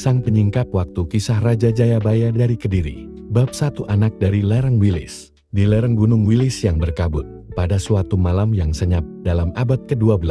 sang penyingkap waktu kisah Raja Jayabaya dari Kediri. Bab 1 Anak dari Lereng Wilis. Di lereng Gunung Wilis yang berkabut, pada suatu malam yang senyap dalam abad ke-12,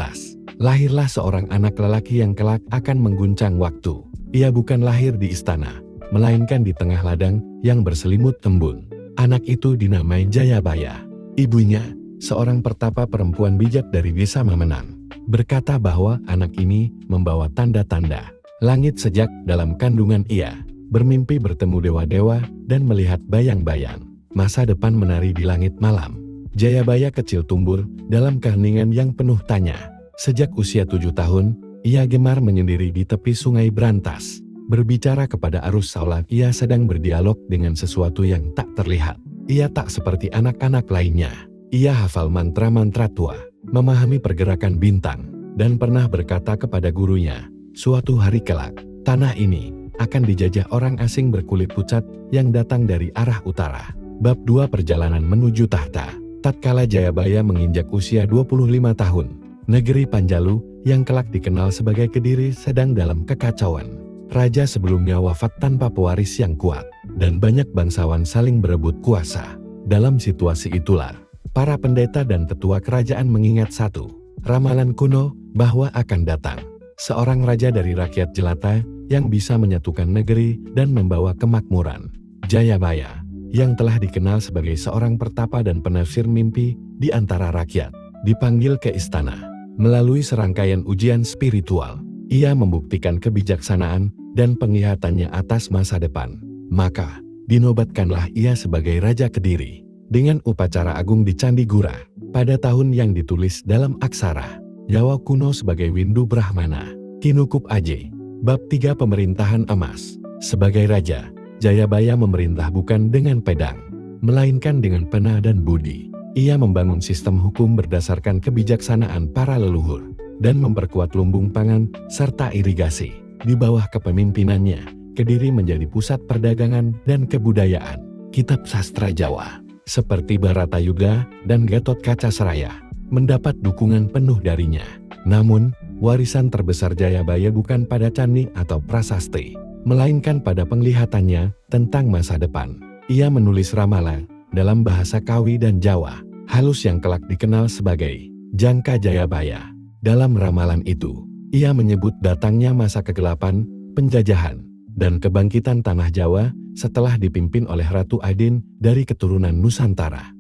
lahirlah seorang anak lelaki yang kelak akan mengguncang waktu. Ia bukan lahir di istana, melainkan di tengah ladang yang berselimut embun. Anak itu dinamai Jayabaya. Ibunya, seorang pertapa perempuan bijak dari desa Mamenang, berkata bahwa anak ini membawa tanda-tanda langit sejak dalam kandungan ia. Bermimpi bertemu dewa-dewa dan melihat bayang-bayang masa depan menari di langit malam. Jayabaya kecil tumbuh dalam keheningan yang penuh tanya. Sejak usia 7 tahun, ia gemar menyendiri di tepi sungai Brantas. Berbicara kepada arus seolah ia sedang berdialog dengan sesuatu yang tak terlihat. Ia tak seperti anak-anak lainnya. Ia hafal mantra-mantra tua, memahami pergerakan bintang, dan pernah berkata kepada gurunya, suatu hari kelak, tanah ini akan dijajah orang asing berkulit pucat yang datang dari arah utara. Bab 2 Perjalanan menuju tahta. Tatkala Jayabaya menginjak usia 25 tahun, negeri Panjalu yang kelak dikenal sebagai Kediri sedang dalam kekacauan. Raja sebelumnya wafat tanpa pewaris yang kuat, dan banyak bangsawan saling berebut kuasa. Dalam situasi itulah, para pendeta dan tetua kerajaan mengingat satu ramalan kuno bahwa akan datang seorang raja dari rakyat jelata yang bisa menyatukan negeri dan membawa kemakmuran. Jayabaya, yang telah dikenal sebagai seorang pertapa dan penafsir mimpi di antara rakyat, dipanggil ke istana. Melalui serangkaian ujian spiritual, ia membuktikan kebijaksanaan dan penglihatannya atas masa depan. Maka, dinobatkanlah ia sebagai Raja Kediri, dengan upacara agung di Candi Gura, pada tahun yang ditulis dalam aksara Jawa kuno sebagai Windu Brahmana. Kinukup Aje. Bab 3 Pemerintahan Emas. Sebagai raja, Jayabaya memerintah bukan dengan pedang, melainkan dengan pena dan budi. Ia membangun sistem hukum berdasarkan kebijaksanaan para leluhur, dan memperkuat lumbung pangan serta irigasi. Di bawah kepemimpinannya, Kediri menjadi pusat perdagangan dan kebudayaan. Kitab sastra Jawa, seperti Baratayuda dan Gatot Kaca Seraya, mendapat dukungan penuh darinya. Namun, warisan terbesar Jayabaya bukan pada candi atau prasasti, melainkan pada penglihatannya tentang masa depan. Ia menulis ramalan dalam bahasa Kawi dan Jawa, halus yang kelak dikenal sebagai Jangka Jayabaya. Dalam ramalan itu, ia menyebut datangnya masa kegelapan, penjajahan, dan kebangkitan tanah Jawa setelah dipimpin oleh Ratu Adin dari keturunan Nusantara.